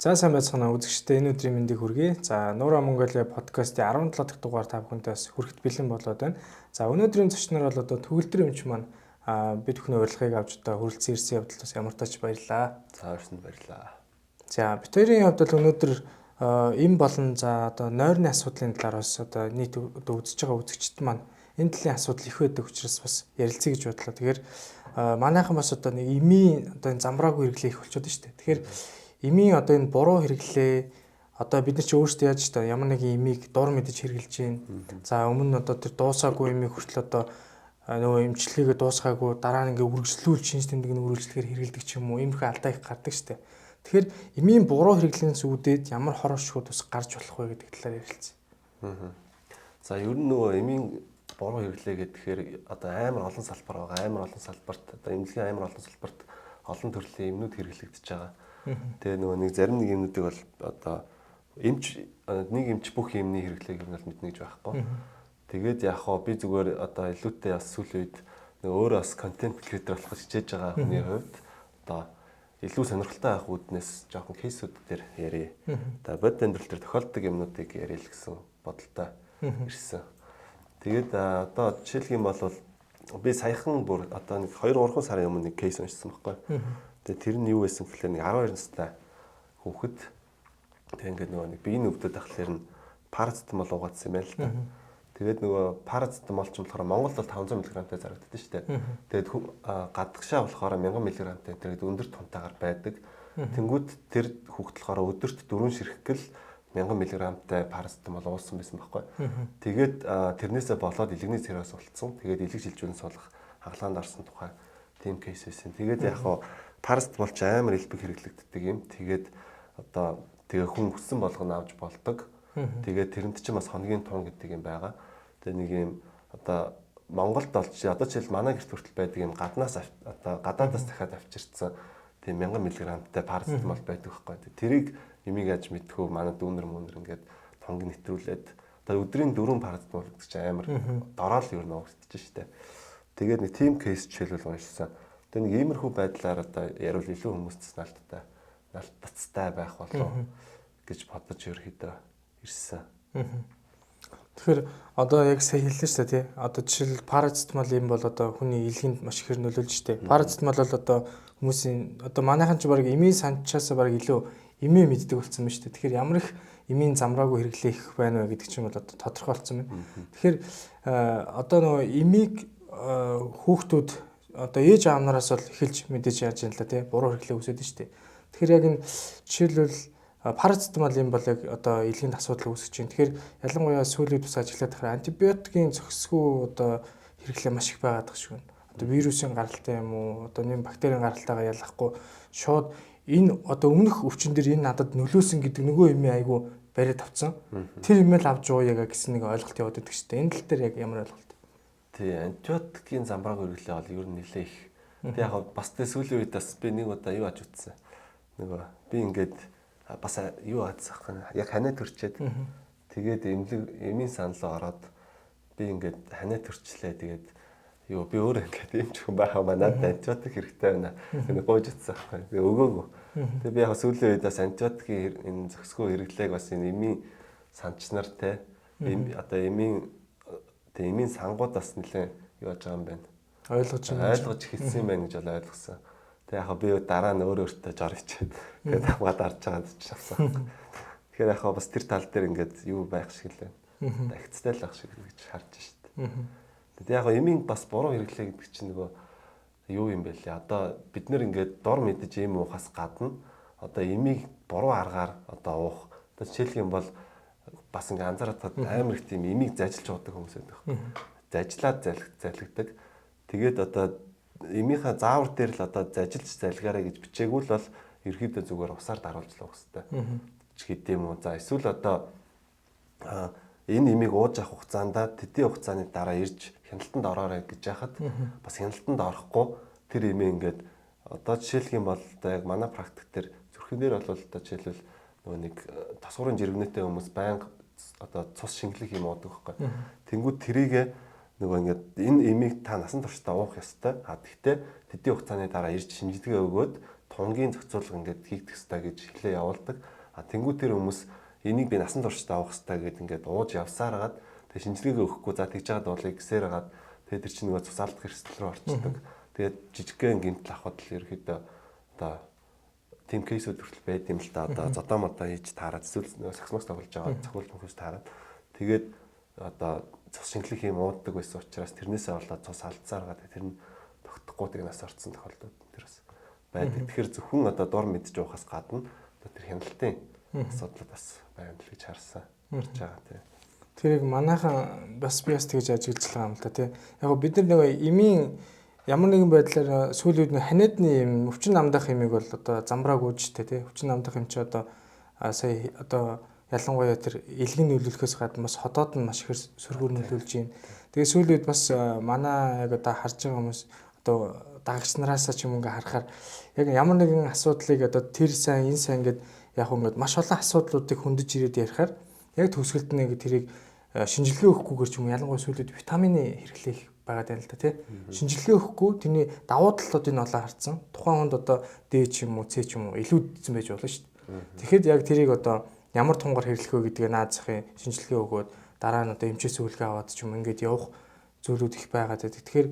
За сайн байцгаана уу үзэгчдээ энэ өдрийн мэндийг хүргэе. За Нура Монголиа подкастын 17 дахь дугаар та бүхэнтэйс хүрэхэд бэлэн болоод байна. За өнөөдрийн зочноор бол одоо төгөлдөр эмч маань бид бүхний урилгыг авч одоо хүрэлцэн ирсэн явдал бас ямар тач баярлаа. За өрсөнд баярлаа. За бид хоёрын хувьд бол өнөөдөр эм болон за одоо нойрны асуудлын талаар бас одоо нийт одоо үзэж байгаа үзэгчд маань энэ талын асуудал их байдаг учраас бас ярилцъя гэж бодлоо. Тэгэхээр манайхан бас одоо нэг эмийн одоо энэ замбраагүй хэрэглээ их болчиход байна шүү дээ. Тэгэхээр эмийн одоо энэ буруу хэрэглээ одоо бид нар чи өөрсдөө яаж та ямар нэгэн эмийг дур мэдэж хэрэглэж гин. За өмнө нь одоо тэр дуусаагүй эмийг хүртэл одоо нөгөө эмчилгээгээ дуусгаагүй дараа нь ингээ үргэлжлүүл шинж тэмдэг нь үргэлжлэхээр хэрэглэдэг ч юм уу иймэрхүү алдаа их гардаг штэ. Тэгэхээр эмийн буруу хэрэглэнээс үүдээд ямар хор оршихуд бас гарч болох вэ гэдэг талаар ярилцъя. За ер нь нөгөө эмийн буруу хэрэглээ гэхээр одоо амар олон салбар байгаа. Амар олон салбарт одоо эмнэлгийн амар олон салбарт олон төрлийн эмнүүд хэрэглэгдэж байгаа. Тэгээ нөгөө нэг зарим нэг эмнүүдийг бол одоо эмч нэг эмч бүх эмний хэрэглээг нь мэднэ гэж байхгүй. Тэгээд яг хоо би зүгээр одоо илүүтэй бас сүүлийн үед нөгөө өөрөө бас контент креатор болох хичээж байгаа хүний хувьд одоо илүү сонирхолтой байх үүднээс жоохон кейсүүд дээр ярив. Одоо бод амьдрал дээр тохиолддог юмнуудыг ярил гэсэн бодолтой ирсэн. Тэгээд одоо жишээлх юм бол би саяхан бүр одоо нэг 2-3 сарын өмнө нэг кейс уншсан байхгүй. Тэгээд тэр нь юу байсан гэхээр нэг 12 настай хүүхэд тэг ингээд нөгөө нэг биеийн өвдөд ахлаар нь парацетамол угаадсан юм байна л да. Тэгээд нөгөө парацетамол ч болохоор Монголд бол 500 мг-тай зарагддаг шүү дээ. Тэгээд гадагшаа болохоор 1000 мг-тай тэгээд өндөр тунтаагаар байдаг. Тэнгүүд тэр хүүхэд болохоор өдөрт 4 ширхгэл 1000 мг-тай парацетамол уусан байсан байхгүй. Тэгээд тэрнээсээ болоод илэгний цэрээс болцсон. Тэгээд илэг шилжүүлнээс болох хагалгаанд орсон тухай тийм кейс байсан. Тэгээд яг хаа парацетамол ч амар элбэг хэрэглэгддэг юм. Тэгээд одоо тэгээ хүн хүссэн болгоно авч болдог. Тэгээд тэрэнд чинь бас хоногийн тун гэдэг юм байгаа. Тэгээ нэг юм одоо Монголд олж одоо жишээл манай гэрт хүртэл байдаг юм гаднаас одоо гадаадаас дахиад авчирсан тийм 1000 мг-тай парацетамол байдаг байхгүй. Тэрийг эмийг яаж мэдхүү манай дүүнер мөнөр ингээд тунг нэвтрүүлээд одоо өдрийн 4 парацетамол гэдэг чинь амар дороод юу нэ өгсдөж штэ. Тэгээд нэг team case жишээлбэл уншсан. Тэгээд нэг иймэрхүү байдлаар одоо ярил илүү хүмүүст налтцтай байх болов гэж бодож ерөөхдөө ирсэн. Тэгэхээр одоо яг сая хэллээ шүү дээ тий. Одоо жишээл парацетамол юм бол одоо хүний илгэнд маш их нөлөөлж штэ. Парацетамол бол одоо хүмүүсийн одоо манайхан ч баг эмийн санчаас баг илүү эмээ мэддэг болсон байна шүү дээ. Тэгэхээр ямар их эмийн замраагүй хэрэглээ их байна вэ гэдэг чинь бол одоо тодорхой болсон байна. Тэгэхээр одоо нөгөө эмийг хүүхдүүд одоо ээж аавнараас бол эхэлж мэдээж яаж юм л тий. Буруу хэрэглээ үүсээд шүү дээ. Тэгэхээр яг энэ жишээлбэл парацетамол юм бол яг одоо илгэнд асуудал үүсэж байна. Тэгэхээр ялангуяа сүүлийн тус ажиллаад байгаа антибиотикийн зохисгүй одоо хэрэглээ маш их байгаад байгаа шүү. Одоо вирусын гаралтай юм уу, одоо нэм бактерийн гаралтайгаа ялахгүй шууд энэ одоо өмнөх өвчин дээр энэ надад нөлөөсөн гэдэг нөгөө юм айгу бариад авцсан. Тэр юм л авч ууя гэсэн нэг ойлголт яваад байдаг шүү дээ. Энэ тал дээр яг ямар ойлголт? Тий, антибиотикийн замбрааг хэрэглээ бол ер нь нэлээ их. Тэг яг бас тэ сүүлийн үед бас би нэг удаа юу аж утсан. Нөгөө би ингээд бас юу аацсах вэ? Яг ханаа төрчээд тэгээд эмийн саналаа ороод би ингээд ханаа төрчлээ. Тэгээд юу би өөр ингээд эмч хүн байхаа манад антибиотик хэрэгтэй байна. Нэг гойж утсан байхгүй. Тэгээд өгөөгүй. Тэгээд би яг сүүлийн үед бас антибиотикийн энэ зохисгүй хэрэглээг бас энэ эмийн санчнаар те одоо эмийн сангуудаас нэлээ юу яаж байгаа юм бэ? Ойлгож хэлсэн юм байна гэж бол ойлгосон. Тэг яг би дараа нь өөртөө жор ичээд тэгээд аваад арж байгаа ч авсан. Тэгэхээр яг бас тэр тал дээр ингээд юу байх шиг л байна. Агцтай л ах шиг гэж харж шít. Тэгээд яг эмийн бас буруу хэрэглээ гэдэг чинь нөгөө юу юм бэ лээ. Одоо бид нэр ингээд дор мэдэж эм уухаас гадна одоо эмийг буруу аргаар одоо уух. Одоо жишээлх юм бол бас ингээд анзаараад амар их тийм эмийг зажилж уудаг хүмүүс байдаг. Зажлаад залхидаг. Тэгээд одоо эмийнхаа заавар дээр л одоо зажилж залгаарай гэж бичээгүй л бол ерөөдөө зүгээр усаар даруулж л уух хэрэгтэй. Гэдэм үү. За эсвэл одоо энэ эмийг ууж авах хугацаанд тэдний хугацааны дараа ирж хяналтанд ороорой гэж яхад бас хяналтанд орохгүй тэр эмээ ингээд одоо жишээлх юм бол одоо яг манай практик дээр зүрхэн дээр бол одоо жишээлбэл нөгөө нэг тосгорын жиргэнэтэй хүмүүс байнга одоо цус шингэлэх юм уудаг байхгүй. Тэнгүүд тэрийгэ нөгөө ингээд энэ эмийг та насан туршдаа уух ёстой. Гэхдээ тэдний хугацааны дараа ирж шинжилгээ өгөөд тунгийн зохицуулга ингээд хийгдэх хэрэгтэй гэж хэлээ явуулдаг. Тэнгуү тэр хүмүүс энийг би насан туршдаа авах хэрэгтэй гэд ингээд ууж явсаар хагаад тэгээ шинжилгээгээ өгөхгүй за тэгж яагаад болыг гэсээр хагаад тэгээ тэр чинь нөгөө цусаалдах эрсдэл рүү орчдөг. Тэгээд жижигхэн гэмтэл авахд л ерөөхдөө одоо тим кейсүүд хүртэл байд юм л да. Одоо зодоо модоо хийж таараад эсвэл саксмос тоглож байгаа цохиулт мөхөс таараад тэгээд одоо цус шингэлэх юм ууддаг байсан учраас тэрнээсээ болоод цус алдсаар байгаа. Тэр нь тогтохгүй тэг нас орцсон тохиолдол тэр бас байдаг. Тэгэхээр зөвхөн одоо дор мэдж уухаас гадна одоо тэр хяналтын асуудал бас байна л гэж харсан. Харж байгаа тийм. Тэрийг манайхан бас тэгж ажиглаж байгаа юм л да тий. Яг го бид нар нөгөө эмийн ямар нэгэн байдлаар сүүлийн үед нэг ханиадны юм өвчин намдах юмыг бол одоо замбрааг үүжтэй тий. Өвчин намдах юм чи одоо сая одоо ялангуяа тэр илгийн нөлөөлөхөөс гадна бас хотоод нь маш их сөргөөр нөлөөлж байна. Тэгээ сүүлийн үед бас манай яг одоо харж байгаа хүмүүс одоо дагагч нараасаа ч юм ингээ харахаар яг ямар нэгэн асуудлыг одоо тэр сайн энэ сайн гэд яг ингээд маш олон асуудлуудыг хөндөж ирээд ярихаар яг төгсгөлд нэг тэрийг шинжилгээ өгөхгүйгээр ч юм ялангуяа сүүлийн үед витамины хэрэглэх байгаад байна л да тий. Шинжилгээ өгөхгүй тэрний давуу талуудыг нь олоо харсан. Тухайн хүнд одоо D ч юм уу C ч юм уу илүүдсэн байж болно шүү дээ. Тэгэхэд яг тэрийг одоо ямар тунгаар хэрэглэх вэ гэдгээ наад захын шинжилгээ өгөөд дараа нь одоо эмчээс үлгээ аваад ч юм ингээд явах зүйлүүд их байгаад байдаг. Тэгэхээр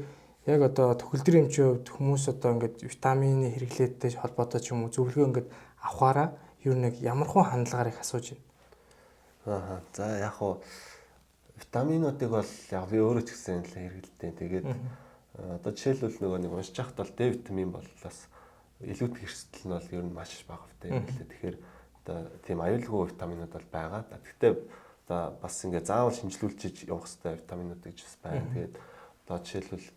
яг одоо төгөлдөр эмчийн хувьд хүмүүс одоо ингээд витамины хэрэглээтэй холбоотой ч юм уу зөвлөгөө ингээд авахаараа ер нь ямархуу хандлагаар их асууж байна. За яг хуу витаминуудыг бол яг би өөрөө ч гэсэн л хэрэгэлдэг. Тэгээд одоо жишээлбэл нөгөө нэг уншиж байхад бол D витамин бол бас илүүдэх эрсдэл нь бол ер нь маш бага втэй юм лээ. Тэгэхээр одоо тийм аюулгүй витаминууд бол байгаа. Гэхдээ одоо бас ингээ заавал шинжилүүлж явах хэрэгтэй витаминууд гэж бас байна. Тэгээд одоо жишээлбэл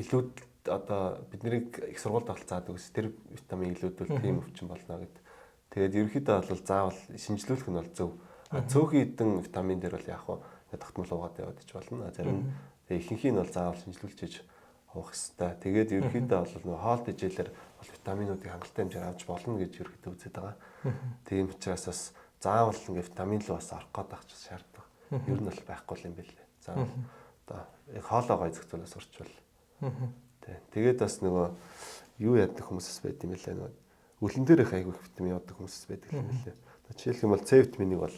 илүүд одоо биднийг их сургуульд болцаадаг ус тэр витамин илүүдвэл тийм өвчин болно гэд. Тэгээд ерөнхийдөө бол заавал шинжилүүлэх нь бол зөв. Цөөхөн хідэн витамин дээр бол яг хуу тогтмол уугаад яваад ич болно. Зарим ихэнхийг нь бол заавал шинжилүүлж авах хэрэгтэй. Тэгээд ерөнхийдөө бол нөгөө хоол тэжээлэр бол витаминуудыг хангалттай хэмжээр авч болно гэж ерөнхийдөө үзээд байгаа. Тийм учраас бас заавал ингээ витамин л бас орох гээд байх ч шаарддаг. Ер нь бол байхгүй юм билээ. Заавал одоо яг хоолоогоо эзэгцүүлээс орчвол. Тэгээд бас нөгөө юу яддаг хүмүүсс байд юм лээ. Нөгөө өлөн дээрх айгүй витамин явдаг хүмүүсс байдаг юм лээ. Жишээлх юм бол С витаминыг бол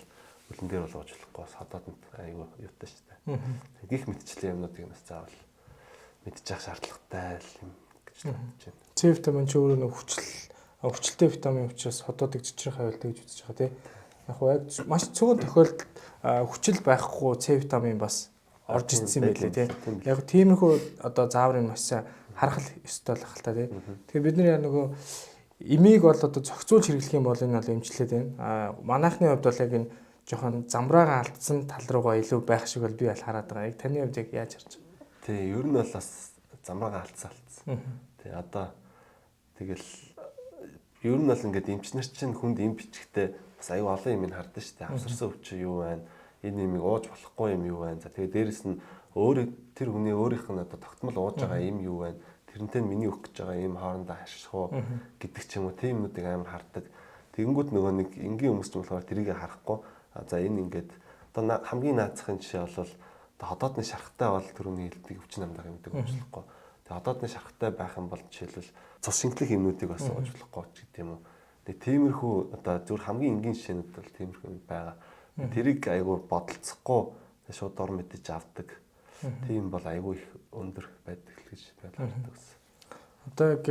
өлөн дээр бол уучлахгүй содоод айгүй юутай шүү дээ. Гих мэтчлийн юмнуудыг бас заавал мэдчих шаардлагатай юм гэж бодож байна. С витамин ч өөрөө нэг өвчлөлтэй витамин учраас хотоодыг жижиг хавилдаг гэж үзэж байгаа тийм. Яг хоо яг маш цөөн тохиолдолд хүчил байхгүй С витамин бас орж ирсэн байлээ тийм. Яг тиймэрхүү одоо зааврын маш харах ёстой л ахaltaа тийм. Тэгээ бид нар нөгөө эмийг бол одоо зохицуулж хэрэглэх юм бол энэ бол эмчлээд байна. Манайхны хувьд бол яг энэ жоохон замбраага алдсан тал руугаа илүү байх шиг бол би аль хараад байгаа. Яг таны хувьд яг яаж харж байна? Тий, ер нь бол бас замбраага алдсан. Тий, одоо тэгэл ер нь бол ингээд эмчнэр чинь хүнд эм бичгтээ бас аюу олон юм хардаг шүү дээ. Авсарсан өвчин юу байна? Энэ юмыг ууж болохгүй юм юу байна? За тэгээ дээрэс нь тэр хүний өөрийнх нь одоо тогтмол ууж байгаа юм юу байна? Тэрнтэй миний өгөх гэж байгаа юм хоорондоо харьцах уу гэдэг ч юм уу тийм юмнуудыг амар хардаг. Тэгэнгүүт нөгөө нэг энгийн хүмүүс ч болохоор тэрийг харахгүй. За энэ ингээд одоо хамгийн наацхан жишээ бол одоо ходоодны шархтай бол түрүүний хэлдэг өвчин намдах юмдаг уучлахгүй. Тэгээ ходоодны шархтай байх юм бол жишээлбэл цус шингэлэх юмнуудыг бас уучлахгүй ч гэдэг юм уу. Тэгээ тиймэрхүү одоо зөвхөн хамгийн энгийн жишээнүүд бол тиймэрхүү юм байгаа. Тэрийг айгүй бодолцохгүй шууд дор мэдэж авдаг. Тийм бол айгүй их өндөр байдаг л гэж боддог гэсэн. Одоо яг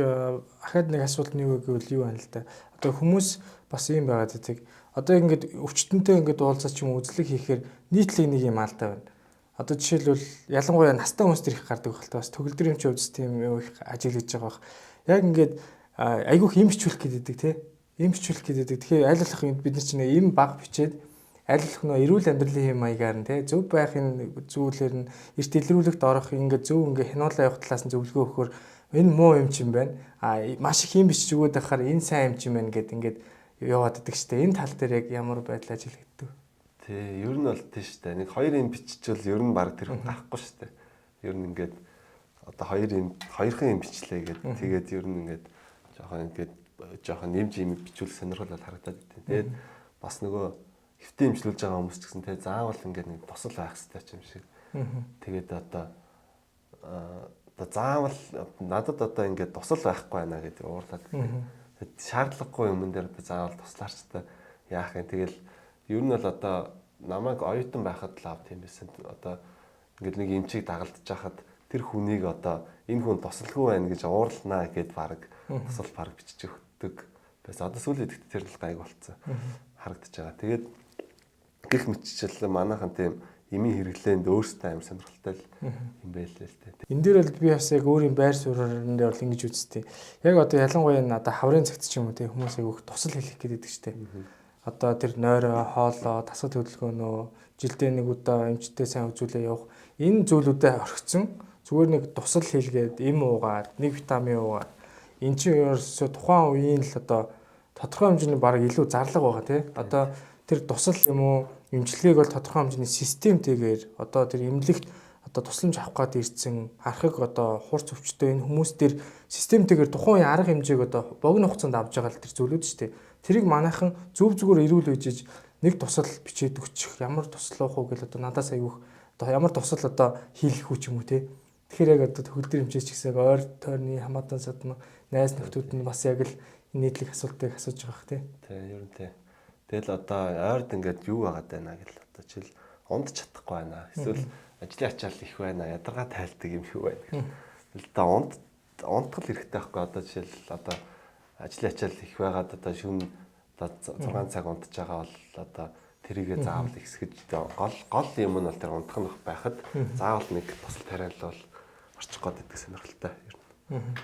ахад нэг асуулт нэг гэвэл юу байна л да. Одоо хүмүүс бас юм байгаад байдаг. Одоо ингээд өвчтөнтэй ингээд уулзаач юм үзлэг хийхээр нийтлэг нэг юм алдаа байна. Одоо жишээлбэл ялангуяа настай хүмүүс төр их гардаг байх л та бас төгөлдөр эмч өвдөс тийм их ажиглаж байгаа бах. Яг ингээд айгүйх юм бичүүлэх гэдэг тий. Им бичүүлэх гэдэг. Тэгэхээр аль болох бид нар чинь им баг бичээд аль болох нөө эрүүл амьдралын хэм маягаар нь тий зөв байхын зүйлээр нь эрт илрүүлэгт орох ингээд зөв ингээд хянуулаа явах талаас нь зөвлөгөө өгөхөөр энэ муу юм чинь байна. Маш их юм бичиж өгөөд байхаар энэ сайн юм чинь байна гэд ингээд яваад идэг штэ. Энэ тал дээр яг ямар байдал ажиллагддаг. Тий, ер нь бол тийм штэ. Нэг хоёр юм биччихвэл ер нь баг тэр хүн таахгүй штэ. Ер нь ингээд одоо хоёрхан юм бичлээ гэд тэгээд ер нь ингээд жоохон нэмж юм бичүүлэх сонирхол харагдаад байна. Тэгээд бас нөгөө хэвтэ имжлүүлж байгаа хүмүүс ч гэсэн те заавал ингээд нэг тусал байх хэрэгтэй юм шиг. Тэгээд одоо одоо заавал надад одоо ингээд тусал байхгүй байна гэдэг уурлаад. Тэгээд шаардлагагүй юмн дээр одоо заавал туслаарч та яах юм. Тэгэл ер нь бол одоо намайг оюутан байхад л авт юм байсан. Одоо ингээд нэг эмчийг дагалдаж хахад тэр хүнийг одоо энэ хүн тусалгүй байна гэж уурлнаа гэд баг тусал баг бичиж өгдөг. Бас одоо сүүлийн үед тэр л гайг болцсон. Харагдаж байгаа. Тэгээд гих мэтчил манайхан тийм эмийн хэрэглээнд өөрсдөө аим сонирхолтой юм байлээ л дээ. Энэ дээр бол би бас яг өөрийн байр суурьн дээр бол ингэж үзтээ. Яг одоо ялангуяа одоо хаврын цагт ч юм уу тийм хүмүүс айгүйх тусал хэлэх гэдэг чтэй. Одоо тэр нойроо, хоолоо, тасал хөдөлгөөнөө, жилдээ нэг удаа эмчтэй сайн үзүүлээ явах. Энэ зүйлүүдэд орхисон зүгээр нэг тусал хэлгээд эм уугаар, нэг витамин уугаар. Энд чинь ерөөсөө тухайн үеийн л одоо тодорхой хэмжээний баг илүү зарлага байгаа тий. Одоо тэр тусал юм уу эмчилгээг бол тодорхой хэмжээний системтэйгээр одоо тэр эмнэлэгт одоо тусламж авах гээд ирсэн архаг одоо хурц өвчтөй энэ хүмүүс тэр системтэйгээр тухайн үеийн арга хэмжээг одоо богино хугацаанд авч байгаа л тэр зүйлүүд шүү дээ. Тэрийг манайхан зөв зүгээр эрүүл үжиж нэг тусал бичээд өгчих ямар туслах уу гэл одоо надаас аявих одоо ямар тусал одоо хийх үү ч юм уу те. Тэгэхээр яг одоо төгөлдөр хэмжээч гэсэн ойр тойрны хамаатан садна найз нөхдөд нь бас яг л нийтлэг асуултыг асууж байгаа хэ те. Тийм ер нь тийм. Тэгэл одоо ойрд ингээд юу байгаад байна гэл одоо жишээл унд чадахгүй байна. Эсвэл ажлын ачаал их байна. Ядаргаа тайлдаг юм шиг байна. Тэгэл одоо унтгал хэрэгтэй байхгүй одоо жишээл одоо ажлын ачаал их байгаад одоо шүн 6 цаг унтж байгаа бол одоо тэрийгэ заавал ихсгэж гол юм нь бол тэр унтах нь байхад заавал нэг тусал тариал бол орчих гээд байдаг сонирхолтой ер нь.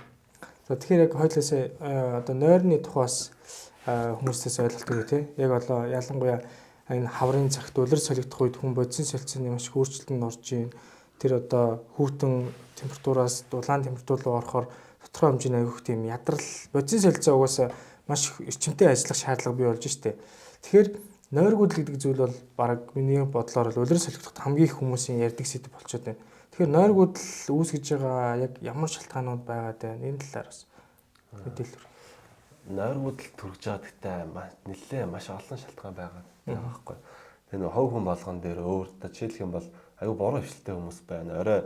За тэгэхээр яг хоёлаасаа одоо нойрны тухаас хүмүүсээс ойлголт өгөө тий. Яг болоо ялангуяа энэ хаврын цагт улир солигдох үед хүн бодисын солилцооны маш их өөрчлөлтөнд орж ийн. Тэр одоо хүүтэн температураас дулаан температур руу орохоор тодорхой хэмжээний авих тийм ядрал бодисын солилцоо угаасаа маш их эрчимтэй ажиллах шаардлага бий болж штэ. Тэгэхээр нойргууд гэдэг зүйл бол баг миний бодлоор л улир солигдоход хамгийн их хүмүүсийн ярьдаг сэдв болчиход байна. Тэгэхээр нойргууд л үүсгэж байгаа яг ямар шалтгаанууд байгаад байна энэ талаар бас мэдээлэл. Нойргууд л төрж байгаа гэхдээ нэлээ маш олон шалтгаан байгаа байхгүй. Тэгээ нэг хов хүн болгон дээр өөр та жишээлх юм бол аюу бороо хвшилтэй хүмүүс байна. Орой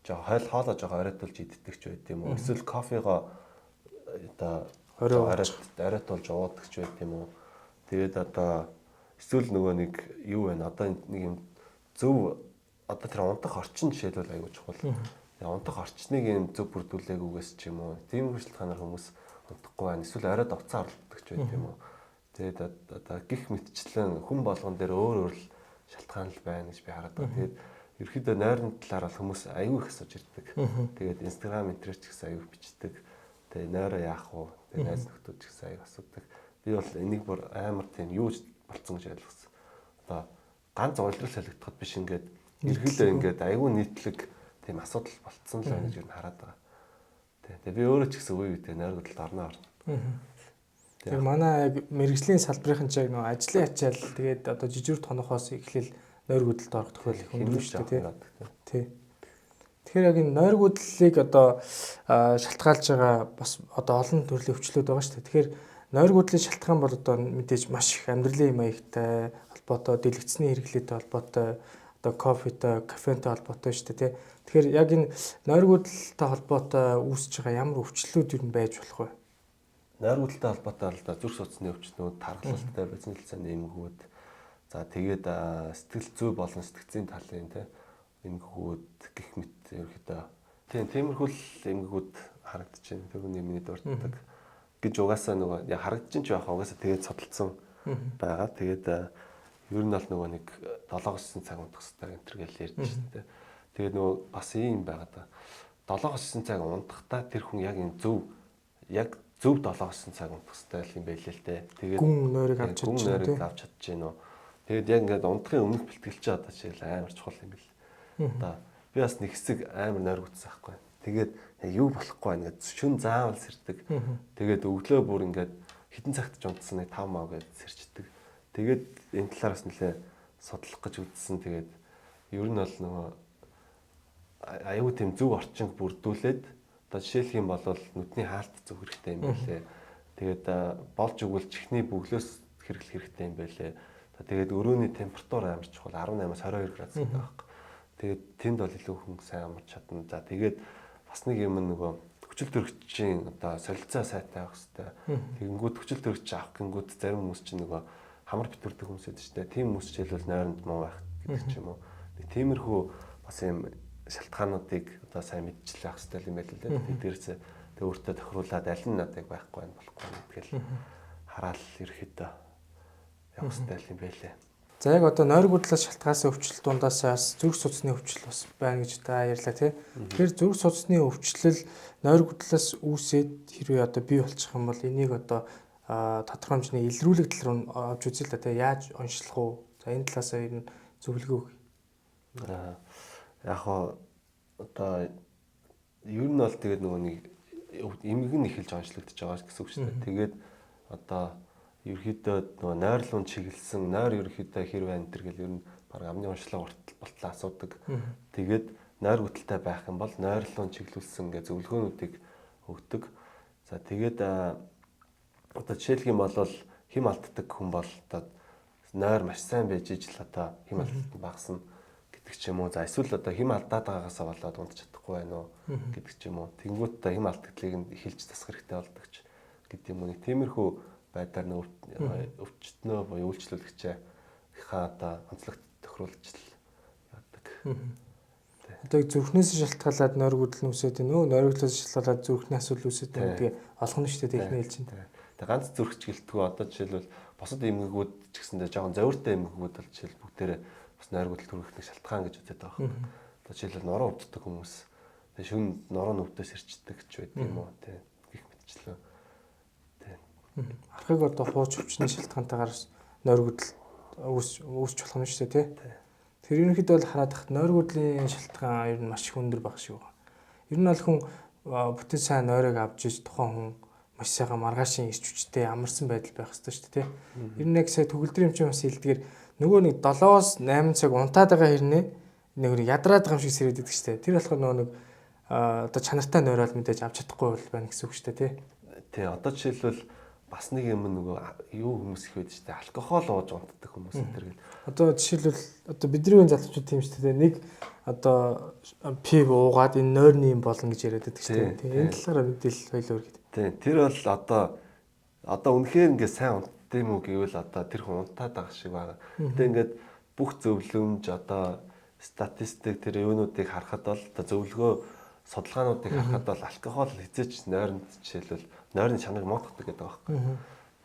жоо хоолоо жоо оройтулж иддэг ч байд юм уу. Эсвэл кофего одоо оройтулж уудаг ч байд юм уу. Тэгээд одоо эсвэл нөгөө нэг юу вэ? Одоо нэг юм зөв одоо тэр унтах орчин жишээлбэл аюу чухал. Унтах орчныг юм зөв бүрдүүлээгүйгээс ч юм уу. Тийм шалтгаанаар хүмүүс унтахгүй байна. Эсвэл оройд уцаа орлдог ч байд юм уу. Тэгээд одоо гих мэтчлэн хүн болгон дээр өөр өөр л шалтгаан л байна гэж би хараад байна. Тэгээд ерөөхдөө нойрны талаар бол хүмүүс аюу их асууж ирдэг. Тэгээд Instagram энтрээр ч гэсэн аюу бичдэг. Тэгээд нойроо яах вэ? Тэгээд найз нөхдөд ч гэсэн аюу асуудаг. Би бол энийг бүр амар тийм юу болцсон гэж ойлгосон. Одоо ганц уйлдрал солигдоход биш ингээд ерөөхдөө ингээд аюу нийтлэг тийм асуудал болцсон л байна гэж хараад байгаа. Тэгээд би өөрөө ч гэсэн үе үедээ нойргодолд орно. Тэгээ манай яг мэрэгжлийн салбарын чиг нөө ажлын ачаал тэгээд одоо жижиг тонохоос эхлээл нойргодолд орох тохиол их өндөр шүү дээ тий. Тэгэхээр яг энэ нойргодлыг одоо шалтгаалж байгаа бас одоо олон төрлийн өвчлүүд байгаа шүү дээ. Тэгэхээр нойргодлын шалтгаан бол одоо мэдээж маш их амьдралын маягтай холбоотой, дэлгэцний хэрэглээтэй холбоотой, одоо кофетэй, кафентэй холбоотой шүү дээ тий. Тэгэхээр яг энэ нойргодлтой холбоотой үүсэж байгаа ямар өвчлүүд юу байж болох вэ? Нойргодолтой холбоотой л да зүрх судасны өвчтнүүд, тархалттай бацны хэлцээний эмгэгүүд. За тэгээд сэтгэл зүй болон сэтгцийн талын те эмгэгүүд гих мэт ерөөхдөө тиймэрхүү эмгэгүүд харагдаж байна. Төвний миний дурддаг гэж угаасаа нөгөө харагдаж ч яах угаасаа тэгээд судалсан байгаа. Тэгээд ер нь бол нөгөө нэг 7-9 цаг унтах хэрэгтэй энэ төр гэж ярьж байна. Тэгээд нөгөө бас ийм байгаа да. 7-9 цаг унтахдаа тэр хүн яг энэ зөв 7-9 цаг унтах хэрэгтэй юм байлээ л дээ. Тэгээд гүн нойрыг авч чадж байна уу? Тэгээд яг ингээд унтахын өмнөх бэлтгэл чи одоо жишээл амар чухал юм бэл. Одоо би бас нэг хэсэг амар нойргоцсон байхгүй. Тэгээд яг юу болохгүй байна гэж шүн заавал сэрдэг. Тэгээд өглөө бүр ингээд хитэн цагт ч унтсан нэг 5 маа гэж сэрчдэг. Тэгээд энэ талаар бас нэлээ судлах гэж үзсэн. Тэгээд ер нь бол нөгөө аюу тийм зөв орчинг бүрдүүлээд одоо жишээлх юм бол нүдний хаалт зөв хэрэгтэй юм байлээ. Тэгээд болж өгвөл чихний бөглөөс хэрэглэх хэрэгтэй юм байлээ. Тэгээд өрөөний температур амар чухал 18-аас 22 градус байдаг байхгүй. Тэгээд тэнд бол илүү хүн сайн амарч чадна. За тэгээд бас нэг юм нөгөө хүчил төрөгчийн одоо солилцоо сайтай авах хэрэгтэй. Тэгэнгүүт хүчил төрөгч авах гингүүд зарим хүмүүс чинь нөгөө хамар битүүрдэг хүмүүс байдаг шүү дээ. Тийм хүмүүс жишээлбэл нойронд муу байх гэдэг ч юм уу. Нэг тиймэрхүү бас юм шалтгаануудыг одоо сайн мэдчихэл авах хэрэгтэй юм байл л дээ. Тэдгээрээс тэг өөртөө тохируулаад аль нь надад байхгүй байх болохгүй гэдгээл хараал ерөөхдөө явах хэрэгтэй юм байлээ. За яг одоо нойрог гутлаас шалтгаалсан өвчлөл дундаасаас зүрх судасны өвчлөл бас байна гэж та ярьлаа тий. Тэгэхээр зүрх судасны өвчлөл нойрог гутлаас үүсээд хэрвээ одоо бий болчих юм бол энийг одоо тодорхой хэмжээний илрүүлэг тал руу авч үзье л да тий. Яаж онцлох уу? За энэ талаасаа ер нь зөвлөгөө өгье. Яг одоо ер нь бол тэгээд нөгөө нэг эмгэг нь эхэлж онцлогдож байгаа гэсэн үг шүү дээ. Тэгээд одоо ерөөхдөө нөгөө нойрлуун чиглэсэн нойр ерөөхдөө хэр байна энэ гэл ер нь баг амны уншлага болтлоо асуудаг. Тэгээд нойр гуталтай байх юм бол нойрлуун чиглүүлсэн гэ зөвлөгөөнүүдийг өгдөг. За тэгээд одоо жишээлх юм бол хим алддаг хүн бол одоо нойр маш сайн байж ижил одоо хим алдалт багасна гэдэг ч юм уу. За эсвэл одоо хим алдаад байгаагаасаа болоод унтж чадахгүй байна уу гэдэг ч юм уу. Тэнгүүт одоо хим алдагдлыг нь эхэлж засах хэрэгтэй болдог ч гэдэг юм уу. Нэг тиймэрхүү байдлаар өвчтнөө буюу үйлчлүүлэгчээ ихаа одоо онцлогт тохируулж яадаг. Одоо зүрхнээс шалтгаалаад нойрог гудал нүсээд нөө нойроглоос шалтгаалаад зүрхний асуудал үүсээд байна гэдгийг олох нь шүү дээ техник хэлж байна. Тэгээ ганц зүрхч гэлтгүү одоо жишээлбэл босод эмгэгүүд ч гэсэндээ жоохон зовиртой эмгэгүүд бол жишээл бүгдээрээ бас нойрог гудал төрөхний шалтгаан гэж үздэг байгаа юм. Одоо жишээлбэл нороо өвддөг хүмүүс тэгээ шөнө нороо нүвдээс ирчдэг ч байдаг юм уу тий гэх мэтчлээ. Архыг одоо хууч өвчний шалтгаантайгаар нойрог гудал үүсч болох нь шүү дээ тий. Тэр ерөнхийдөө бол хараад хат нойрог гудлын шалтгаан ер нь маш их өндөр баг шүү. Ер нь бол хүн бүтэн сайн нойрог авч иж тухайн хүн маш сайхан маргаашийн ирч хүчтэй амарсан байдал байх хэрэгтэй шүү дээ тий. Ер нь яг сая төгөлдөр юм чинь бас хэлдгээр нөгөө нэг 7-8 цаг унтаад байгаа хэрнээ нэг ядраад байгаа юм шиг сэрээд идэг шүү дээ. Тэр болохоор нөгөө нэг одоо чанартай нойрол мэдээж авч чадахгүй бол байна гэсэн үг шүү дээ тий. Тий одоо жишээлбэл бас нэг юм нөгөө юу хүмүүс их байдаг шүү дээ. Алкогол ууж унтдаг хүмүүс энэ гэл. Одоо жишээлбэл одоо бидний залуучууд тийм шүү дээ. Нэг одоо пив уугаад энэ нойрны юм болно гэж яриад байдаг шүү дээ. Энэ талаараа мэдээлэл хоёул өргөд. Тий тэр бол одоо үнэхээр ингээд сайн унтдаг юм уу гэвэл одоо тэр хүн унтаад байгаа шиг байна. Гэтэ ингээд бүх зөвлөмж одоо статистик тэр юунуудыг харахад бол одоо зөвлөгөө судалгаануудыг харахад бол алкогол хязгаарч нойронд жишээлбэл нойрны чанарыг муутгадаг гэдэг байгаа байхгүй.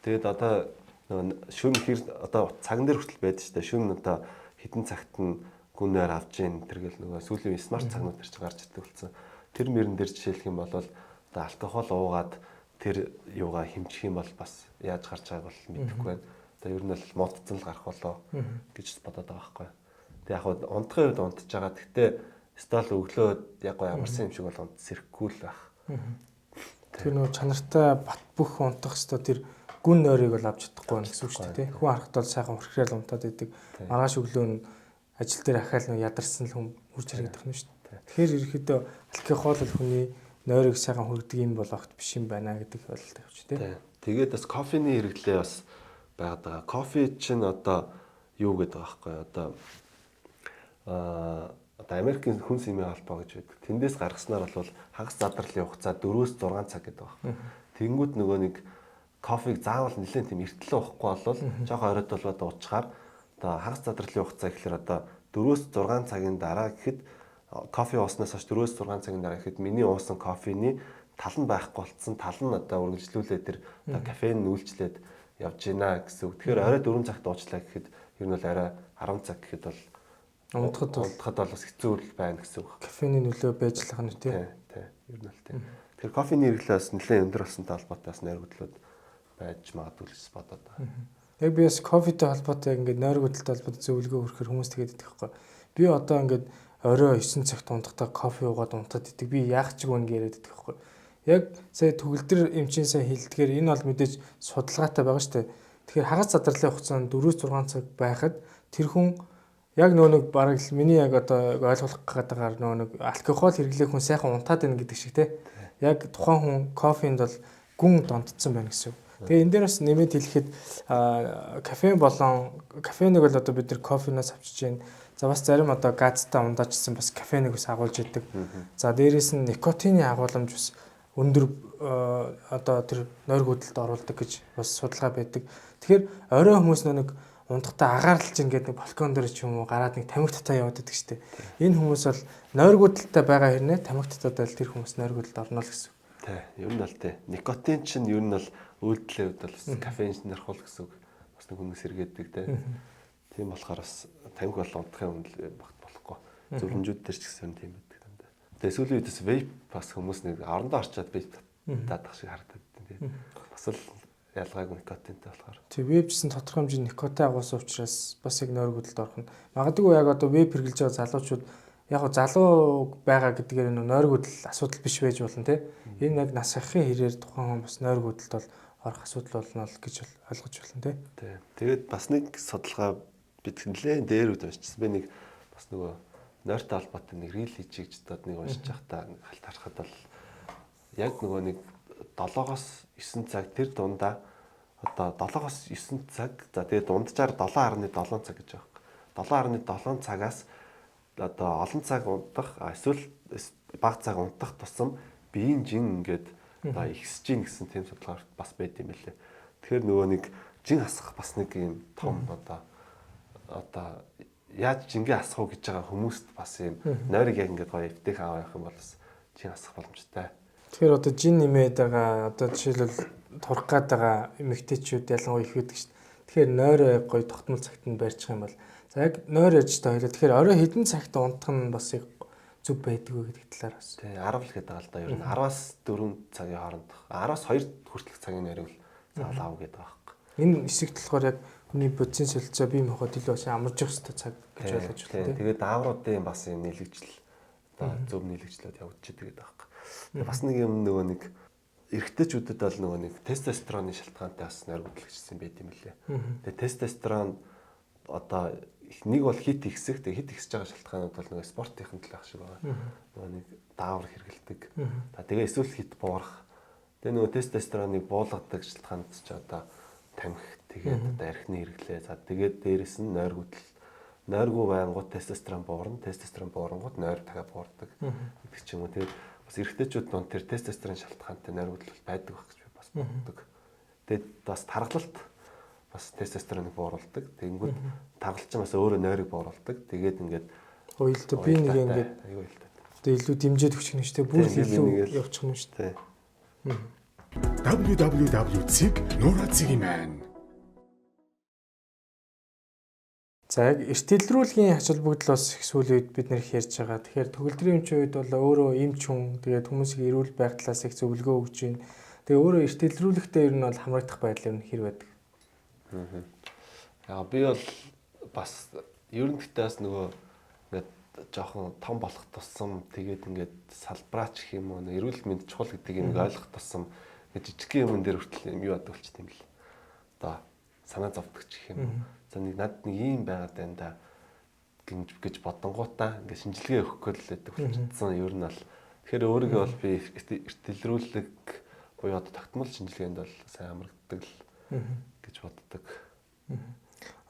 Тэгээд одоо шөнө хэр одоо цаган дээр хүртэл байдаг шүү дээ. Шөнө одоо хідэн цагт нь гүн нойр авч ийн тэргээл нөгөө сүүлийн смарт цагнууд төр чи гарч ирдэг болсон. Тэр мөрөн дээр жишээлх юм бол одоо алкогол уугаад тэр юугаа хэмжих юм бол бас яаж гарч байгааг бол мэдэхгүй байна. Одоо ер нь бол муудцсан л гарах болоо гэж бодоод байгаа байхгүй. Тэг яг унтахын үед унтж байгаа. Гэхдээ стол өглөө яг ямарсан юм шиг бол унт сэрхгүй л байх. Тэр нөгөө чанартай бат бүх унтах хэвээр тэр гүн нойрыг бол авч чадахгүй байх гэсэн үг шүү дээ. Хүн харахад бол сайхан урхирал унтаад идэг. Маргааш өглөө нь ажил дээр ахаал нөгөө ядарсан л хүн үрж харагдах нь шүү дээ. Тэгэхээр ерөөхдөө алкогол бол хүний нойрыг сайхан хүргэдэг юм болохт биш юм байна гэдэг ойлголт авч тий. Тэгээд бас кофений хэрэглээ бас байгаад байгаа. Кофе чинь одоо юу гэдэг байгаа байхгүй одоо Америкийн хүнс эмийн холбоо гэж байдаг. Тэндээс гаргаснаар бол хагас задралын хугацаа 4-6 цаг гэдэг байна. Тэнгүүд нөгөө нэг кофег заавал нэлээд тийм эртлээ уухгүй бол жоохон оройд болоод уучгаар одоо хагас задралын хугацаа гэхэлэр одоо 4-6 цагийн дараа гэхэд кофе ууснаас хойш 4-6 цагийн дараа гэхэд миний уусан кофений тал нь байхгүй болцсон тал нь одоо үргэлжлүүлээд тэр одоо кафеин нүүлжлээд явж гинэ гэсэн үг. Тэгэхээр орой 4 цагт уучлаа гэхэд ер нь бол арай 10 цаг гэхэд бол унтахад бол бас хэцүү байна гэсэн үг. Кофений нөлөө байж л байгаа нь тий. Ер нь л тий. Тэгэхээр кофений хэрэглээ бас нэлээд өндөр болсон талбартай бас нойргодлууд байж магадгүй л бодоод байгаа. Яг би бас кофетэй холбоотой ингээд нойргодлолтой холбоотой зөвлөгөө өгөхөр хүмүүс тэгээд идэх байхгүй. Би одоо ингээд орой 9 цагт унтахдаа кофе уугаад унтаад идэг. Би яах ч гүн яриад идэх байхгүй. Яг сая төгөлдөр эмчийн сая хэлдгээр энэ бол мэдээж судалгаатай байгаа шүү дээ. Тэгэхээр хагас задралын хугацаанд 4-6 цаг байхад тэр хүн яг нөгөө нэг бараг л миний яг одоо ойлгох гадаагаар нөгөө нэг алкогол хэрэглэх хүн сайхан унтаад байна гэдэг шиг те. Яг тухайн хүн кофеинд бол гүн донтцсон байна гэсэн. Тэгээ энэ дээр бас нэмээд хэлэхэд кофеин болон кофеиныг бол одоо бид нар кофеноос авчиж जैन За бас зарим одоо газтай ундаачсан бас кофеныг бас агуулж идэг. За дээрээс нь никотины агуулмж бас өндөр одоо тэр нойр гүйдэлд оруулдаг гэж бас судалгаа байдаг. Тэгэхээр орой хүмүүс нэг унтахтаа агаарлж ингээд нэг балкон дээр ч юм уу гараад нэг тамхи татаа яваад байдаг шүү дээ. Энэ хүмүүс бол нойр гүйдэлтэй байгаа хэрнээ тамхи татаад л тэр хүмүүс нойр гүйдэлд орно л гэсэн. Тий, ер нь бол тий. Никотин чинь ер нь бол үйлдэлээ хувьд бол кофеин нэрхул гэсэн үг. Бас нэг хүмүүс эргээдэг тий. Тийм болохоор бас тамхи бол унтахын өмнө багт болохгүй. Зөвлөмжүүд дээр ч гэсэн тийм байдаг юм да. Тэгээ сүүлийн үед бас вейп бас хүмүүс нэг орондоо орчоод вейп таадах шиг харагдаад тий. Бас л ялгаагүй никотинтэй болохоор. Тэг вейпчсэн тодорхой хэмжээний никотин агуулсан учраас бас яг нойр гүйдэлд орох нь. Магадгүй яг одоо вейп хэрглэж байгаа залуучууд яг го залуу байгаа гэдгээр нойр гүйдэл асуудал биш байж болно те. Энэ яг нас ахын хэрээр тухайн хүн бас нойр гүйдэлд бол орох асуудал болно л гэж ойлгож байна те. Тий. Тэгээд бас нэг судалгаа бид нэлээд дээр үд уншчихсан. Би нэг бас нөгөө нойртой холбоотой нэг рил хийж чадаад нэг уншиж байхдаа халт харахад бол яг нөгөө нэг 7-оос 9 цаг тэр дундаа одоо 7-оос 9 цаг за тэгээд дунджаар 7.7 цаг гэж байгаа. 7.7 цагаас одоо олон цаг унтах эсвэл бага цаг унтах тусам биеийн жин ингээд одоо ихсэж гин гэсэн тийм судалгаар бас байд юм билээ. Тэгэхээр нөгөө нэг жин асах бас нэг юм том одоо яаж жингээ асах уу гэж байгаа хүмүүст бас юм нойрыг яг ингээд гоё эвтэх аваа явах юм бол бас жин асах боломжтой. Тэгэхээр одоо жин нэмээд байгаа одоо жишээлбэл турах гээд байгаа эмэгтэйчүүд ялангуяа их байдаг шүү дээ. Тэгэхээр нойроо гоё тогтмол цагт нь барьчих юм бол за яг нойр аж та хоёроо тэгэхээр орой хэдэн цагт унтах нь бас яг зүг байдаг вэ гэдэг талаар бас. Тий 10 л гэдэг байгаа л да. Ер нь 10-аас 4 цагийн хооронд 10-аас 2 хүртэлх цагийн нойрыг л заавал авах гэдэг байгаа юм. Энэ хэсэгт болохоор яг хүний бодисын солилцоо бие махбод илүү бас амарч явах хэрэгтэй цаг гэж ойлгож байна тийм. Тэгээд даавруудын бас юм нийлэгжил одоо зөв нийлэгжлүүд явагдчихдаг гэдэг байгаа юм. Тэгээд бас нэг юм нөгөө нэг эрэгтэйчүүдэд бол нөгөө нэг тестостероны шалтгаантай бас нойр гүйдэлжсэн байт юм лээ. Тэгээд тестостерон одоо нэг бол хит ихсэх, тэгээд хит ихсэж байгаа шалтгаанууд бол нөгөө спортын төлөө ах шиг байгаа. Нөгөө нэг даавар хэргэлдэг. Тэгээ эсвэл хит буурах. Тэгээ нөгөө тестостероныг буулгадаг шалтгаанд ч одоо тамхи тэгээд одоо архины хэрэглээ. За тэгээд дээрэс нь нойр гүйдэл. Нойргүй байнгут тестостерон буурна, тестостерон буурангууд нойр дахиад буурдаг гэдэг ч юм уу. Тэгээд бас эрэгтэйчүүд донд тэр тестостерон шалтгаантай нойр гүйдэл байдаг байх гэж би бас боддог. Тэгээд бас тархалт бас тестостероныг бууруулдаг. Тэгэнгүүт тархалч бас өөрөө нойрыг бууруулдаг. Тэгээд ингээд уйлдаа би нэг ингээд аюу уйлдаа. Тэгээ илүү дэмжиж өгчих нь шүү дээ. Бүр илүү явуучих нь шүү дээ. www.nura.cg-man За яг эрт илрүүлгийн ач холбогдол бас их сүүлийн үед бид нэр ярьж байгаа. Тэгэхээр төгөлдрийн эмчийн үед бол өөрөө эмч хүн тэгээд хүмүүсийг эрүүл байх талаас их зөвлөгөө өгж байна. Тэгээ өөрөө эрт илрүүлэхдээ ер нь бол хамрагдах байдал ер нь хэр байдаг. Яа би бол бас ер нь гэхдээ бас нөгөө ингээд жоохон том болох тусам тэгээд ингээд салбраач гэх юм уу эрүүл мэнд чухал гэдэг юм ойлгох тусам жижиг юм дээр хүртэл юм юу адаг болчих юм бэл. Одоо санаа зовдөгч гэх юм. За над нэг юм байгаад байна да гэж бодонгуудаа ингээд шинжилгээ өгөх гээд л болчихсон ер нь бол тэгэхээр өөрийгөө бол би эртэлрүүлэг буюу одоо тогтмол шинжилгээнд бол сайн амрагддаг л гэж боддог.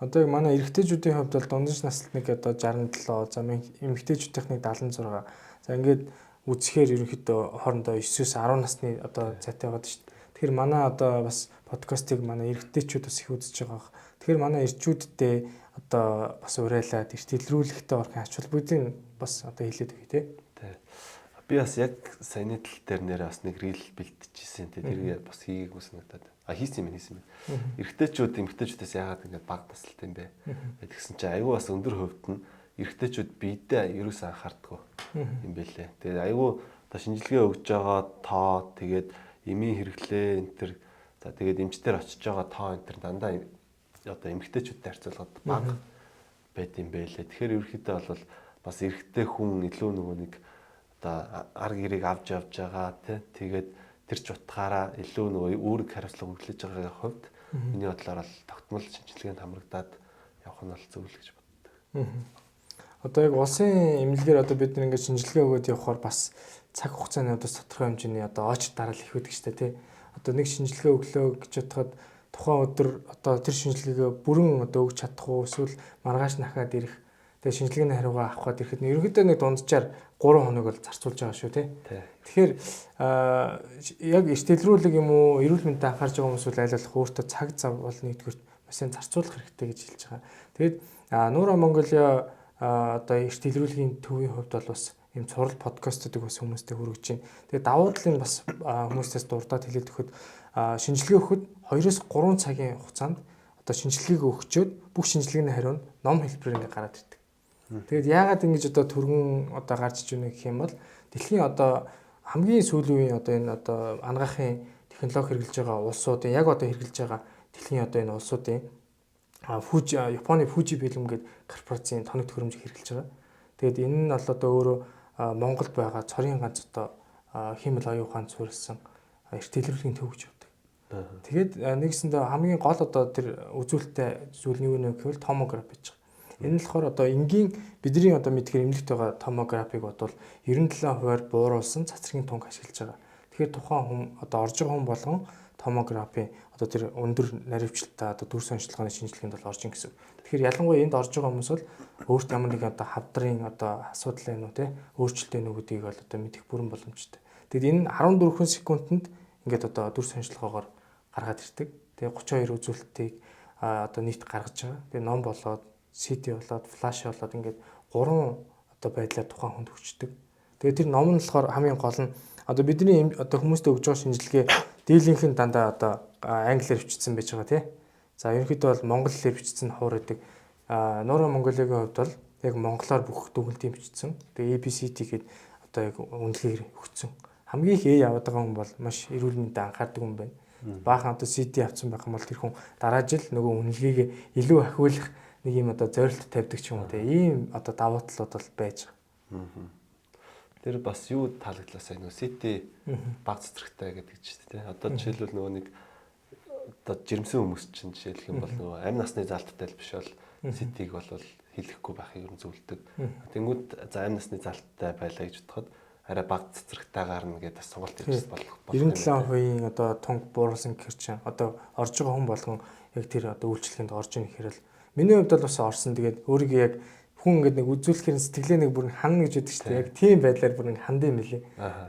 Одоо яг манай эрэгтэйчүүдийн хувьд бол дундаж наст нэг одоо 67, за эмэгтэйчүүдийнх нэг 76. За ингээд үзэхээр ерөнхийдөө хоорондоо 9-10 насны одоо зайтай байгаа шүү дээ. Тэгэхээр манай одоо бас подкастыг манай эрэгтэйчүүд бас их үзэж байгаа. Тэгэхээр манай эрчүүдтэй одоо бас урайлаад эрт илрүүлэхтэй орхон ач холбогдын бас одоо хэлээд өгье тий. Би бас яг саяны тал дээр нэрээ бас нэг рил бэлтжижсэн тий. Тэр бас хийгээгүй санагдаад. Хийсэн юм. Эрэгтэйчүүд эмэгтэйчүүдээс яагаад ингэж баг тасалтай юм бэ? Тэгсэн чинь айгүй бас өндөр хувьд нь эрэгтэйчүүд биедээ ерөөсөө анхаардаггүй юм бэлээ. Тэгээд айгүй одоо шинжилгээ өгж байгаа тоо тэгээд эмийн хэрэглээ энэ төр за тэгээд эмчтэр очиж байгаа тоо энэ төр дандаа одоо эмэгтэйчүүдтэй харьцуулахад бага байт юм бэлээ. Тэгэхээр ерөөхдөө бол бас эрэгтэй хүн илүү нөгөө нэг одоо ар гэрийг авч явж байгаа тэгээд тэр ч утгаараа илүү нөгөө үүрэг хариуцлага өглөж байгаагийн хувьд миний бодлоор бол тогтмол шинжилгээнд хамрагдаад явах нь бол зөв л гэж боддог. Одоо яг улсын эмнэлгээр одоо бид нэг ингэ шинжилгээ өгөөд явхаар бас цаг хугацааны одоо тодорхой хэмжээний одоо очир дараал их үүдэг шүү дээ тий. Одоо нэг шинжилгээ өглөө гэж бодоход тухайн өдөр одоо тэр шинжилгээгээ бүрэн одоо өгч чадах уу эсвэл маргааш нахаад ирэх. Тэгээ шинжилгээний хариугаа авах гээд ирэхэд ерөнхийдөө нэг дунджаар 3 хоног бол зарцуулж байгаа шүү тий. Тэгэхээр яг эртэлрүүлэг юм уу, эрүүл мэндэд анхаарч байгаа хүмүүс бол аль болох өөртөө цаг зав бол нэгдүгээр маш сайн зарцуулах хэрэгтэй гэж хэлж байгаа. Тэгээд Нура Монголиа одоо эртэлрүүлгийн төвийн хувьд бол бас ийм цурал подкастуудыг бас хүмүүстэй хүргэж байна. Тэгээд давуу талыг бас хүмүүстээс дурдаад хэлээд өгөхөд шинжилгээ өгөхөд 2-3 цагийн хугацаанд одоо шинжилгээг өгчөөд бүх шинжилгээний хариу нь ном хэлбэрээр гараад ирдэг. Тэгээд яагаад ингэж одоо түргэн одоо гарч иж байна гэх юм бол дэлхийн одоо хамгийн сүүлийн үеийн одоо энэ одоо анагаахын технологи хэрэгжилж байгаа улсуудын яг одоо хэрэгжилж байгаа дэлхийн одоо энэ улсуудын Японы Fuji Film гэдэг корпорацийн тоног төхөөрөмжийг хэрэгжилж байгаа. Тэгээд энэ нь бол одоо өөрөө Монголд байгаа цорын ганц одоо хиймэл оюун ухаанд суурилсан эртэлрүүлгийн төв гэж үүдэг. Тэгээд нэгсэндээ хамгийн гол одоо тэр үзүүлэлттэй зүйл нь юу вэ гэвэл томограф гэж байгаа. Энэ нь болохоор одоо энгийн бидний одоо мэдгээр эмнэлэгт байгаа томографыг бодвол 97% бууруулсан цацрагын тунг ашиглаж байгаа. Тэгэхээр тухайн хүн одоо орж байгаа хүн болгон томографийн одоо тэр өндөр наривчлалтай одоо дүр сонжлогооны шинжилгээнд бол орж ин гэсэн. Тэгэхээр ялангуяа энд орж байгаа хүмүүс бол өөрт ямар нэгэн одоо хавдрын одоо асуудал байна уу те өөрчлөлт байна уу гэдгийг бол одоо мэдэх бүрэн боломжтой. Тэгэд энэ 14 секундэд ингээд одоо дүр сонжлогоогоор гаргаад ирдэг. Тэгээ 32 үзүүлэлтийг одоо нийт гаргаж байгаа. Тэгээ ном болоод CD болоод флаш болоод ингээд 3 одоо байдлаар тухайн хүнд хүчдэг. Тэгээ тэр ном нь болохоор хамгийн гол нь одоо бидний одоо хүмүүстээ өгж байгаа шинжилгээ дийлийнх нь дандаа одоо англиар бичсэн байж байгаа тий. За ерөнхийдөө бол монгол хэлээр бичсэн хуур гэдэг. Нура Монголиагийн хувьд бол яг монголоор бүх дүгнэлтийг бичсэн. Тэгээ ABCD гээд одоо яг үнэлгээр өгсөн. Хамгийн их яваад байгаа хүн бол маш эрүүл мэндэд анхаардаг хүн байна. Баахан одоо CD авсан байх юм бол тэр хүн дараа жил нөгөө үнэлгийг илүү ахиулах нэг юм одоо зорилт тавьдаг ч юм уу те. Ийм одоо давуу талууд бол байж байгаа. Тэр бас юу таалагдлаа сайн нөгөө CD баг цэцэрхтэй гэдэг чинь те. Одоо жишээлбэл нөгөө нэг одоо жирэмсэн хүмүүс чинь жишээлх юм бол нөгөө амь насны залттай л биш бол CD-г бол хэлэхгүй байхыг юм зөвлөдөг. Тэнгүүд за амь насны залттай байлаа гэж бодоход арай баг цэцэрхтайгаар нь гэдэг сонголт хийх болох. 97% одоо тунг бууруулсан гэхэр чинь одоо орж байгаа хүн болгон яг тэр одоо үйлчлэгэнд орж ийн гэхээр л миний хувьд бол бас орсон. Тэгээд өөрийгөө яг хүн ингээд нэг үзүүлэхээр сэтгэлээ нэг бүр хана гэж яддаг шүү дээ. Яг тийм байдлаар бүр нэг хандсан юм лээ.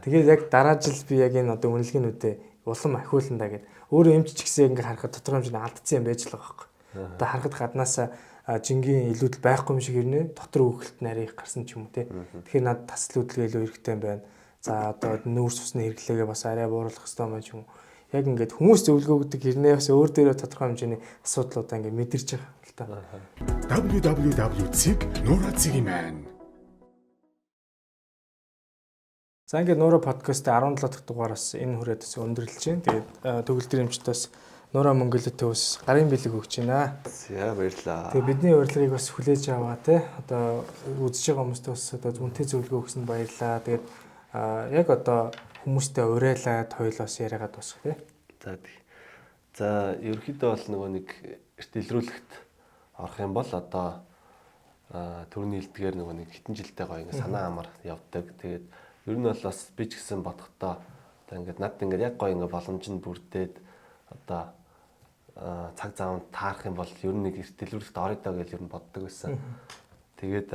Тэгээд яг дараа жил би яг энэ одоо үнэлгээнүүдэд улам ахиулна да гэд өөрөө эмч ч гэсэн ингээд харахад тодорхой хэмжээний алдсан юм байж л байгаа байхгүй. Одоо харахад гаднаасаа жингийн илүүдэл байхгүй юм шиг ирнэ. Дотор өгөлт нарийн гарсан ч юм уу те. Тэгэхээр над тасал хөдөлгөөн илүү хэрэгтэй юм байна. За одоо нүүрс усны хэрэглээгээ бас арай бууруулах хэрэгтэй юм юм. Яг ингээд хүмүүс зөвлөгөө өгдөг хэрнээ бас өөр дээрээ тодорхой хэмжээний асуудлуудаа ингээд мэдэрч байгаа л та. www.nura.cg-man. За ингээд Нура подкастын 17 дахь дугаараас энэ хүрээд бас өндөрлөж байна. Тэгээд төгөлдөр эмчтээс Нура Монголиатэй бас гарын бэлэг өгч байна. За баярлаа. Тэгээд бидний урилгыг бас хүлээж аваа те. Одоо үзэж байгаа хүмүүстээ бас одоо үнэтэй зөвлөгөө өгсөнд баярлаа. Тэгээд яг одоо хүмүүстэй уриалаад хоёулаас яриагаад дуусах те. За ерөнхийдөө бол нөгөө нэг эртэлрүүлэгт орох юм бол одоо төрний хэлдгээр нөгөө нэг хитэн жилдээ гоё ингээ санаа амар явдаг. Тэгээд ер нь бол бас би ч гэсэн бодохдоо одоо ингээд надад ингээд яг гоё ингээ боломж нь бүрдээд одоо цаг заавд таарах юм бол ер нь нэг эртэлрүүлэгт орё даа гэж ер нь боддог байсан. Тэгээд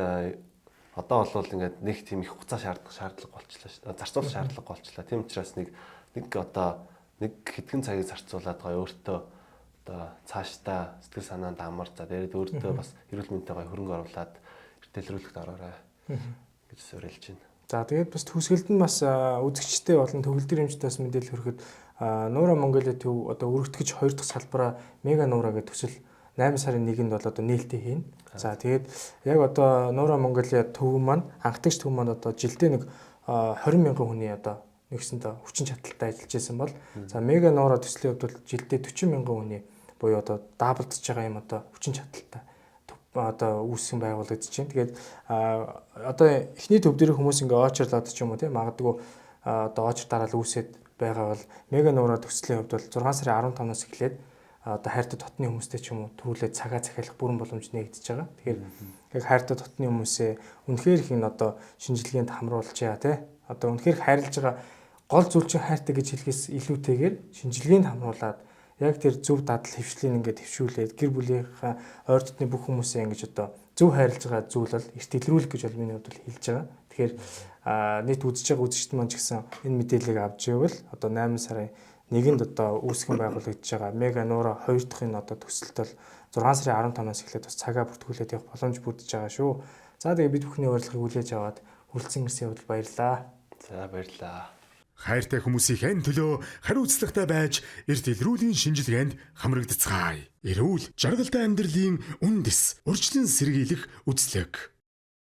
одоо бол ингээд нэг тийм их хугацаа шаардлага болчихлоо шүү дээ. Зарцуулах шаардлага болчихлоо. Тийм учраас нэг одоо нэг хэдхэн цагийг зарцуулаад гоё өөртөө одоо цаашдаа сэтгэл санаанд амар за дээрэд өөртөө бас эрүүл мэндтэй гоё хөрөнгө оруулаад эртэлрүүлэгт ороорой гэж суурилж байна. За тэгээд бас төгсгөлд нь бас үзэгчтэй болон төгөлдөр эмчтээс мэдээлэл хүрэхэд Нура Монголиа төв одоо өргөтгөж 2 дахь салбараа Мега Нура гэдэг төсөл 8 сарын 1-нд бол одоо нээлттэй хийнэ. За тэгээд яг одоо Нура Монголиа төв маань анхдагч төв маань одоо жилдээ нэг 20 мянган хүний одоо нэгсэндээ хүчин чадалтай ажиллаж байсан бол за Мега Нура төслийн хувьд бол жилдээ 40 мянган хүний буюу одоо даблдж байгаа юм одоо хүчин чадалтай одоо үүсгэн байгуулагдаж байна. Тэгээд одоо эхний төв дээр хүмүүс ингээ очрлоод ч юм уу тийм магадгүй одоо очр дараал үүсээд байгаа бол Мега Нура төслийн хувьд бол 6 сарын 15-наас эхлээд одоо хайртай дотны хүмүүстэй ч юм уу төрүүлээд цагаа захиалах бүрэн боломж нэгдэж байгаа. Тэгэхээр яг хайртай дотны хүмүүсээ үнэхээр их энэ одоо шинжилгээнд хамруулж яа тий. Одоо үнэхээр хайрлаж байгаа гол зүйл чинь хайртай гэж хэлэхээс илүүтэйгээр шинжилгээнд хамруулад яг тэр зөв дадал хөвшлийн ингээд хөвшүүлээд гэр бүлийнхаа ойр дотны бүх хүмүүсээ ингэж одоо зөв хайрлаж байгаа зүйл бол эрт илрүүлэх гэж бол миний хувьд бол хэлж байгаа. Тэгэхээр нийт үзэж байгаа үзэгчд маань ч гэсэн энэ мэдээллийг авч ивэл одоо 8 сарын 1-нд одоо үүсгэн байгуулагдаж байгаа Мега Нура 2 дахь одоо төсөлт бол 6 сарын 15-наас эхлээд бас цагаа бүртгүүлээд явах боломж бүрдэж байгаа шүү. За тэгээ бид бүхний урилгыг хүлээж аваад хүрэлцэн ирсэн явдал баярлаа. За баярлаа. Хайртай хүмүүсийн төлөө хариуцлагатай байж эрт илрүүлийн шинжилгээнд хамрагдцгаая. Эрүүл жаргалтай амьдралын үндэс урьдчилан сэргийлэх үзлэг.